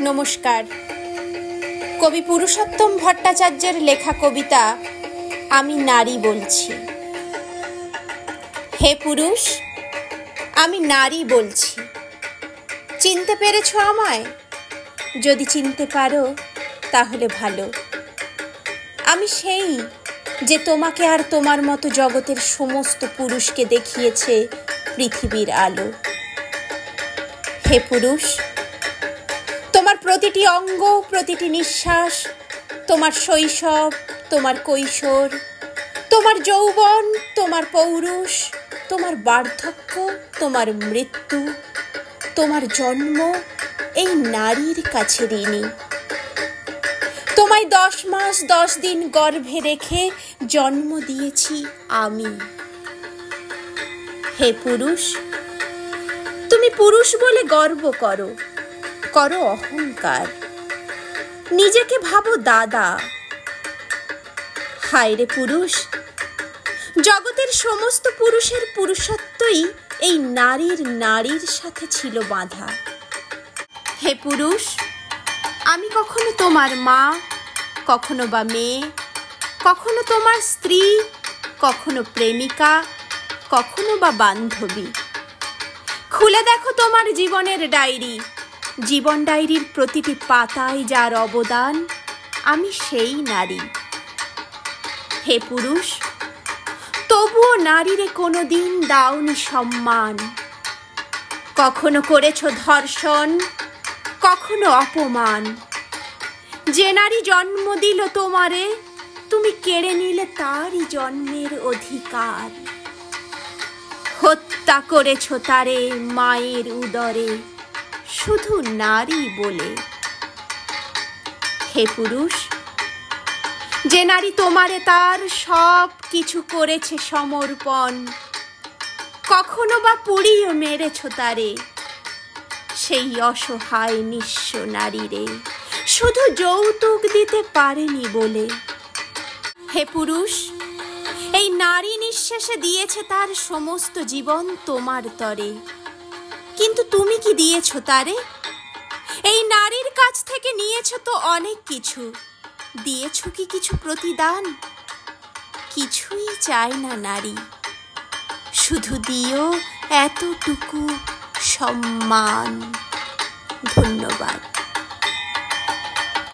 নমস্কার। কবি পুরুষোত্তম ভট্টাচার্যের লেখা কবিতা আমি নারী বলছি। হে পুরুষ, আমি নারী বলছি। চিনতে পেরেছো আমায়? যদি চিনতে পারো তাহলে ভালো। আমি সেই যে তোমাকে আর তোমার মতো জগতের সমস্ত পুরুষকে দেখিয়েছে পৃথিবীর আলো। হে পুরুষ, তোমার প্রতিটি অঙ্গ, প্রতিটি নিঃশ্বাস, তোমার শৈশব, তোমার কৈশোর, তোমার যৌবন, তোমার পৌরুষ, তোমার বার্ধক্য, তোমার মৃত্যু, তোমার জন্ম এই নারীর কাছে ঋণী। তোমায় 10 মাস 10 দিন গর্ভে রেখে জন্ম দিয়েছি আমি। হে পুরুষ, তুমি পুরুষ বলে গর্ব করো, করো অহংকার, নিজেকে ভাবো দাদা। হায় রে পুরুষ, জগতের সমস্ত পুরুষের পুরুষত্বই এই নারীর সাথে ছিল বাঁধা। হে পুরুষ, আমি কখনো তোমার মা, কখনো বা মেয়ে, কখনো তোমার স্ত্রী, কখনো প্রেমিকা, কখনো বা বান্ধবী। খুলে দেখো তোমার জীবনের ডায়েরি, জীবন ডায়েরির প্রতিটি পাতায় যার অবদান, আমি সেই নারী। হে পুরুষ, তবুও নারীরে কোনোদিন দাওনি সম্মান। কখনো করেছো ধর্ষণ, কখনো অপমান। যে নারী জন্ম দিল তোমারে, তুমি কেড়ে নিলে তারই জন্মের অধিকার। হত্যা করেছো তারে মায়ের উদরে, শুধু নারী বলে। হে পুরুষ, যে নারী তোমারে তার সব কিছু করেছে সমর্পণ, কখনো বা পুড়িয়ে মেরেছো তারে, সেই অসহায় নিঃস্ব নারীরে, শুধু যৌতুক দিতে পারেনি বলে। হে পুরুষ, এই নারী নিঃশেষে দিয়েছে তার সমস্ত জীবন তোমার তরে, কিন্তু তুমি কি দিয়েছো তারে? এই নারীর কাছ থেকে নিয়েছো তো অনেক কিছু, দিয়েছো কি কিছু প্রতিদান? কিছুই চায় না নারী, শুধু দিও এতটুকু সম্মান। ধন্যবাদ।